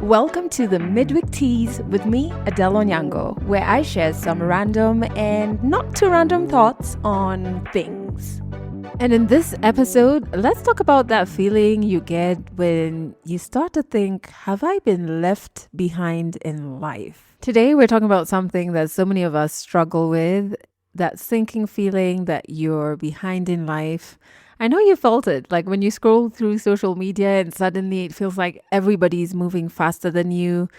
Welcome to the Mid Week Tease with me, Adelle Onyango, where I share some random and not too random thoughts on things. And in this episode, let's talk about that feeling you get when you start to think, have I been left behind in life? Today, we're talking about something that so many of us struggle with, that sinking feeling that you're behind in life. I know you felt it, like when you scroll through social media and suddenly it feels like everybody's moving faster than you.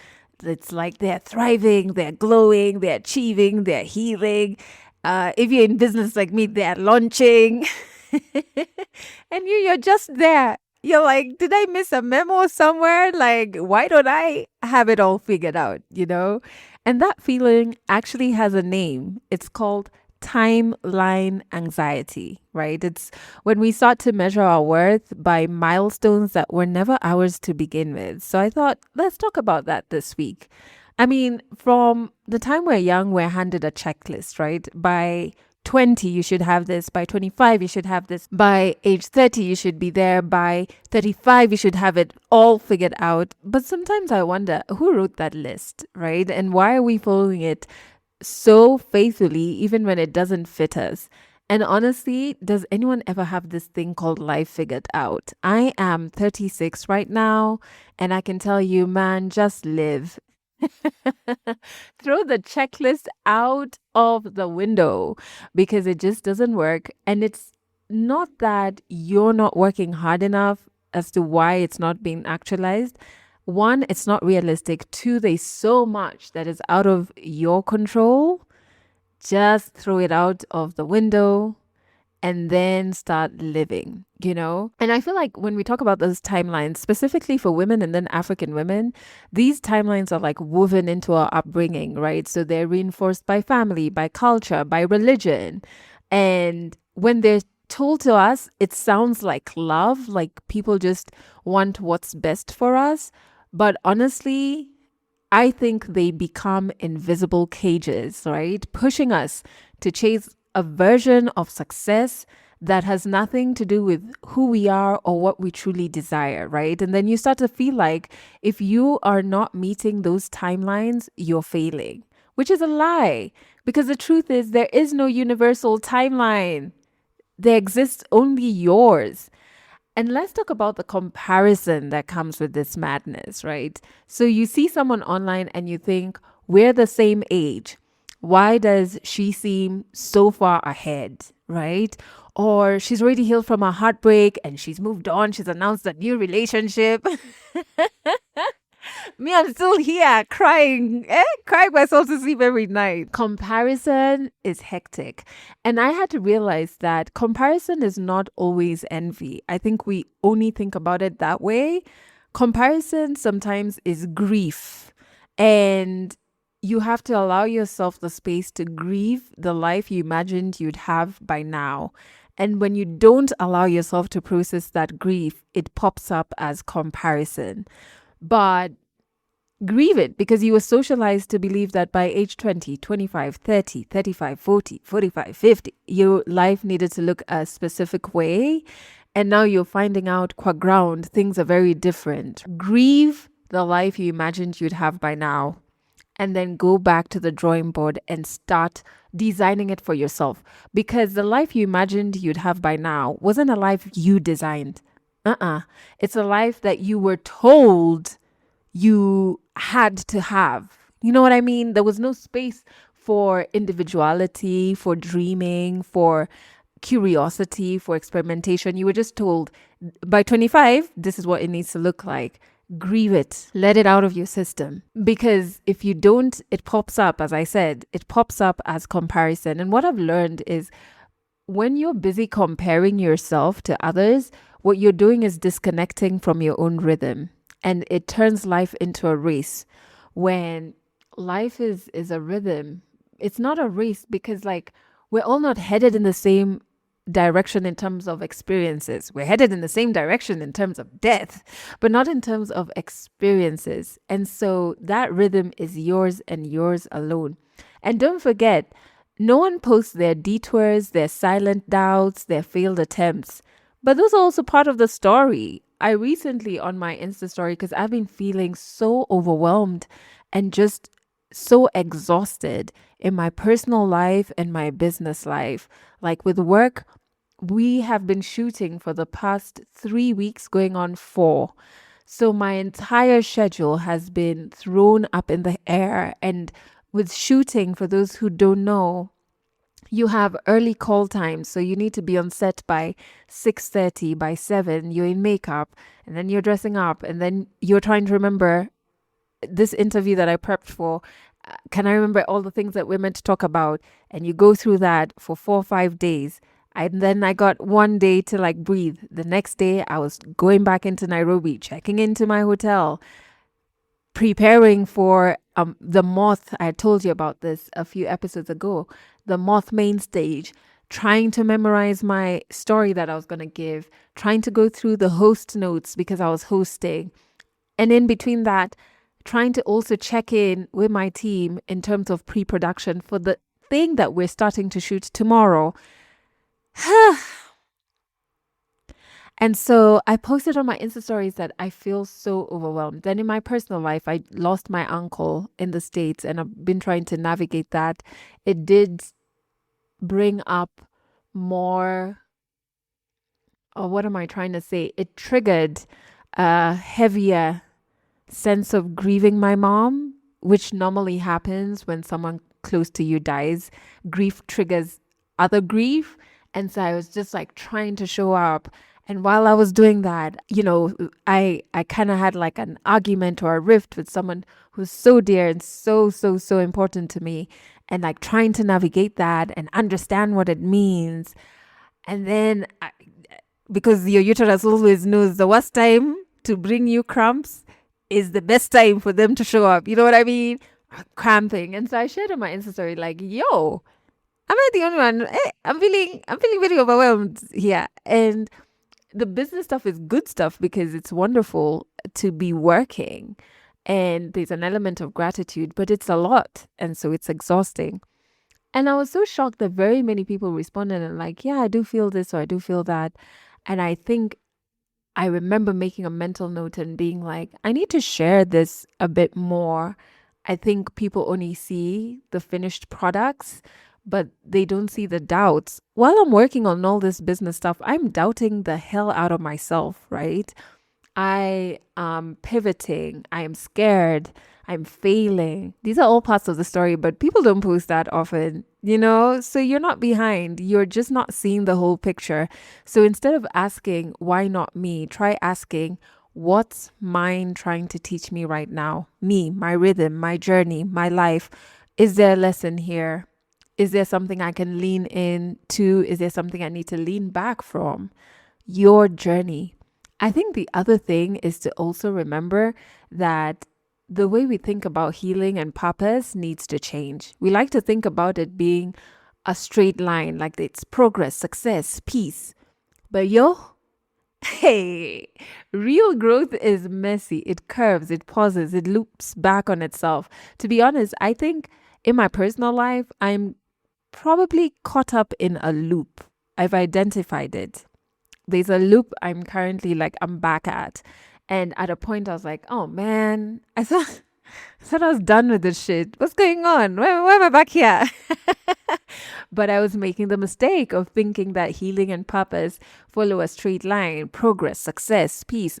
It's like they're thriving, they're glowing, they're achieving, they're healing. If you're in business like me, they're launching. And you're just there. You're like, did I miss a memo somewhere? Like, why don't I have it all figured out, And that feeling actually has a name. It's called timeline anxiety, right? It's when we start to measure our worth by milestones that were never ours to begin with. So I thought, let's talk about that this week. I mean, from the time we're young, we're handed a checklist, right? By 20, you should have this. By 25, you should have this. By age 30, you should be there. By 35, you should have it all figured out. But sometimes I wonder, who wrote that list, right? And why are we following it so faithfully, even when it doesn't fit us? And honestly, does anyone ever have this thing called life figured out? I am 36 right now, and I can tell you, man, just live. Throw the checklist out of the window because it just doesn't work. And it's not that you're not working hard enough as to why it's not being actualized. One, it's not realistic. Two, there's so much that is out of your control. Just throw it out of the window and then start living, And I feel like when we talk about those timelines, specifically for women and then African women, these timelines are like woven into our upbringing, right? So they're reinforced by family, by culture, by religion. And when they're told to us, it sounds like love, like people just want what's best for us. But honestly, I think they become invisible cages, right? Pushing us to chase a version of success that has nothing to do with who we are or what we truly desire, right? And then you start to feel like if you are not meeting those timelines, you're failing, which is a lie. Because the truth is, there is no universal timeline. There exists only yours. And let's talk about the comparison that comes with this madness, right? So you see someone online and you think, we're the same age. Why does she seem so far ahead, right? Or she's already healed from a heartbreak and she's moved on. She's announced a new relationship. Me, I'm still here crying myself to sleep every night. Comparison is hectic. And I had to realize that comparison is not always envy. I think we only think about it that way. Comparison sometimes is grief. And you have to allow yourself the space to grieve the life you imagined you'd have by now. And when you don't allow yourself to process that grief, it pops up as comparison. But grieve it because you were socialized to believe that by age 20, 25, 30, 35, 40, 45, 50, your life needed to look a specific way. And now you're finding out qua ground, things are very different. Grieve the life you imagined you'd have by now. And then go back to the drawing board and start designing it for yourself. Because the life you imagined you'd have by now wasn't a life you designed. It's a life that you were told you had to have. You know what I mean? There was no space for individuality, for dreaming, for curiosity, for experimentation. You were just told by 25, this is what it needs to look like. Grieve it. Let it out of your system. Because if you don't, it pops up, as I said, it pops up as comparison. And what I've learned is when you're busy comparing yourself to others, what you're doing is disconnecting from your own rhythm. And it turns life into a race. When life is a rhythm, it's not a race because we're all not headed in the same direction in terms of experiences. We're headed in the same direction in terms of death, but not in terms of experiences. And so that rhythm is yours and yours alone. And don't forget, no one posts their detours, their silent doubts, their failed attempts. But those are also part of the story. I recently on my Insta story, because I've been feeling so overwhelmed and just so exhausted in my personal life and my business life. Like with work, we have been shooting for the past 3 weeks, going on four. So my entire schedule has been thrown up in the air. And with shooting, for those who don't know, you have early call times, so you need to be on set by 6:30. By 7 you're in makeup, and then you're dressing up, and then you're trying to remember this interview that I prepped for. Can I remember all the things that we're meant to talk about? And you go through that for 4 or 5 days. And then I got one day to like breathe. The next day I was going back into Nairobi, checking into my hotel, preparing for the moth. I told you about this a few episodes ago. The moth main stage, trying to memorize my story that I was going to give, trying to go through the host notes because I was hosting. And in between that, trying to also check in with my team in terms of pre-production for the thing that we're starting to shoot tomorrow. And so I posted on my Insta stories that I feel so overwhelmed. Then in my personal life, I lost my uncle in the States, and I've been trying to navigate that. It did bring up more, or what am I trying to say? It triggered a heavier sense of grieving my mom, which normally happens when someone close to you dies. Grief triggers other grief. And so I was just like trying to show up. And while I was doing that, I kind of had like an argument or a rift with someone who's so dear and so important to me, and like trying to navigate that and understand what it means. And then because your uterus always knows the worst time to bring you cramps is the best time for them to show up. You know what I mean? Cramping. And so I shared on my Insta story, like, yo, I'm not the only one. Hey, I'm feeling very overwhelmed here. And the business stuff is good stuff because it's wonderful to be working. And there's an element of gratitude, but it's a lot. And so it's exhausting. And I was so shocked that very many people responded and like, yeah, I do feel this or I do feel that. And I think I remember making a mental note and being like, I need to share this a bit more. I think people only see the finished products, but they don't see the doubts. While I'm working on all this business stuff, I'm doubting the hell out of myself, right? I am pivoting. I am scared. I'm failing. These are all parts of the story, but people don't post that often, So you're not behind. You're just not seeing the whole picture. So instead of asking, why not me? Try asking, what's mine trying to teach me right now? Me, my rhythm, my journey, my life. Is there a lesson here? Is there something I can lean into? Is there something I need to lean back from? Your journey. I think the other thing is to also remember that the way we think about healing and purpose needs to change. We like to think about it being a straight line, like it's progress, success, peace. But hey, real growth is messy. It curves, it pauses, it loops back on itself. To be honest, I think in my personal life, I'm probably caught up in a loop. I've identified it. There's a loop I'm back at. And at a point I was like, oh man, I thought I was done with this shit. What's going on? Why am I back here? But I was making the mistake of thinking that healing and purpose follow a straight line, progress, success, peace.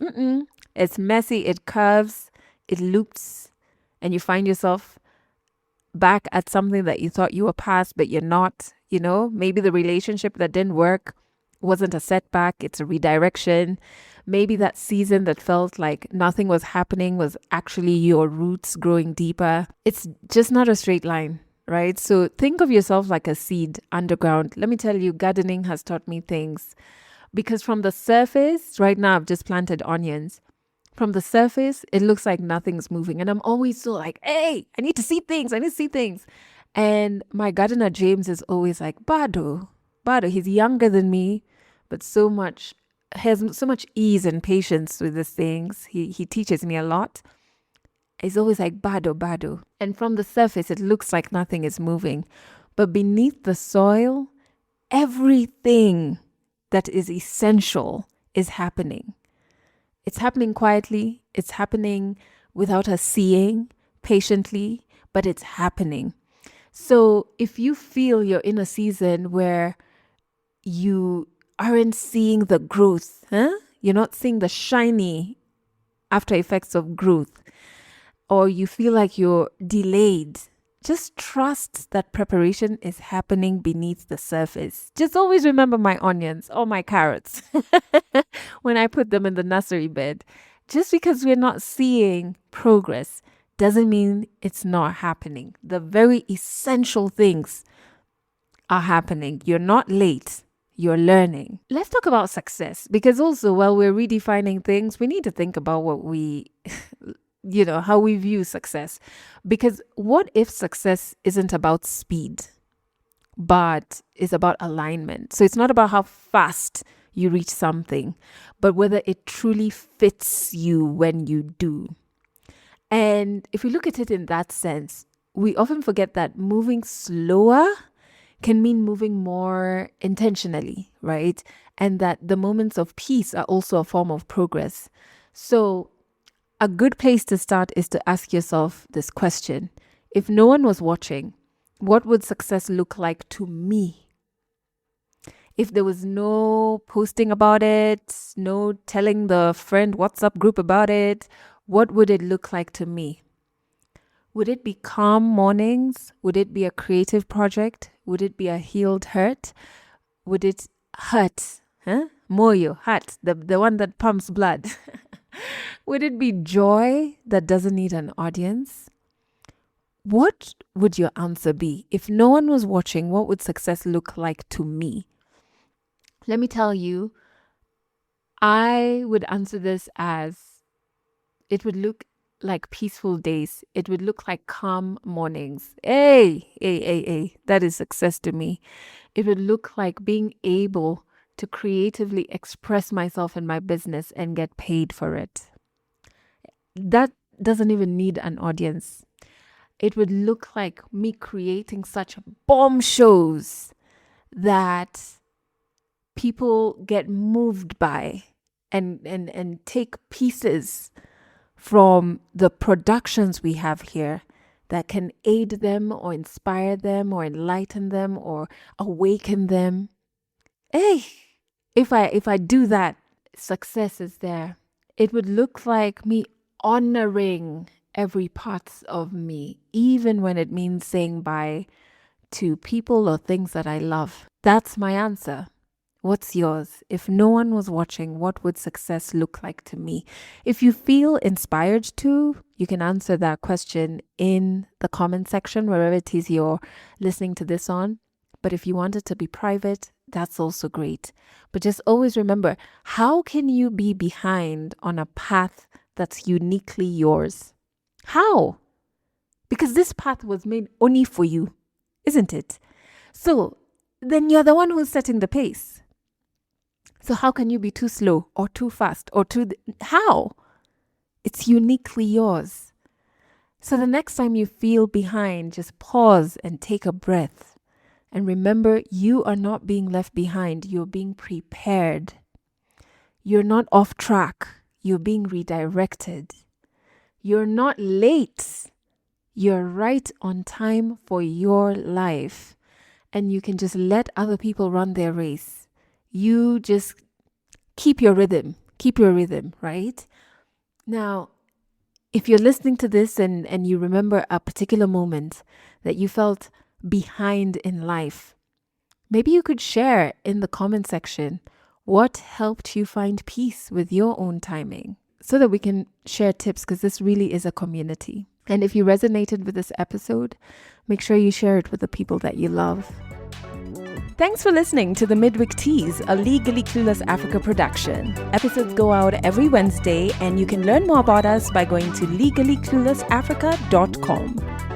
It's messy, it curves, it loops, and you find yourself back at something that you thought you were past, but you're not. Maybe the relationship that didn't work wasn't a setback, it's a redirection. Maybe that season that felt like nothing was happening was actually your roots growing deeper. It's just not a straight line, right? So think of yourself like a seed underground. Let me tell you, gardening has taught me things, because from the surface, right now I've just planted onions. From the surface, it looks like nothing's moving. And I'm always so like, hey, I need to see things. And my gardener, James, is always like, Bado, he's younger than me, but has so much ease and patience with these things. He teaches me a lot. He's always like, Bado. And from the surface, it looks like nothing is moving. But beneath the soil, everything that is essential is happening. It's happening quietly. It's happening without us seeing, patiently, but it's happening. So if you feel you're in a season where you aren't seeing the growth, you're not seeing the shiny after effects of growth, or you feel like you're delayed, just trust that preparation is happening beneath the surface. Just always remember my onions or my carrots when I put them in the nursery bed. Just because we're not seeing progress doesn't mean it's not happening. The very essential things are happening. You're not late. You're learning. Let's talk about success, because also while we're redefining things, we need to think about what we how we view success. Because what if success isn't about speed, but is about alignment? So it's not about how fast you reach something, but whether it truly fits you when you do. And if we look at it in that sense, we often forget that moving slower can mean moving more intentionally, right? And that the moments of peace are also a form of progress. So a good place to start is to ask yourself this question. If no one was watching, what would success look like to me? If there was no posting about it, no telling the friend WhatsApp group about it, what would it look like to me? Would it be calm mornings? Would it be a creative project? Would it be a healed hurt? Would it hurt? Moyo, heart, the one that pumps blood. Would it be joy that doesn't need an audience? What would your answer be? If no one was watching, what would success look like to me? Let me tell you, I would answer this as it would look like peaceful days. It would look like calm mornings. Hey, that is success to me. It would look like being able to creatively express myself in my business and get paid for it. That doesn't even need an audience. It would look like me creating such bomb shows that people get moved by and take pieces from the productions we have here that can aid them or inspire them or enlighten them or awaken them. Hey, if I do that, success is there. It would look like me honoring every part of me, even when it means saying bye to people or things that I love. That's my answer. What's yours? If no one was watching, what would success look like to me? If you feel inspired to, you can answer that question in the comment section, wherever it is you're listening to this on. But if you want it to be private, that's also great. But just always remember, how can you be behind on a path that's uniquely yours? How? Because this path was made only for you, isn't it? So then you're the one who's setting the pace. So how can you be too slow or too fast or how? It's uniquely yours. So the next time you feel behind, just pause and take a breath. And remember, you are not being left behind. You're being prepared. You're not off track. You're being redirected. You're not late. You're right on time for your life. And you can just let other people run their race. You just keep your rhythm, right? Now, if you're listening to this and you remember a particular moment that you felt behind in life, maybe you could share in the comment section what helped you find peace with your own timing so that we can share tips, because this really is a community. And if you resonated with this episode, make sure you share it with the people that you love. Thanks for listening to the Mid Week Tease, a Legally Clueless Africa production. Episodes go out every Wednesday, and you can learn more about us by going to legallycluelessafrica.com.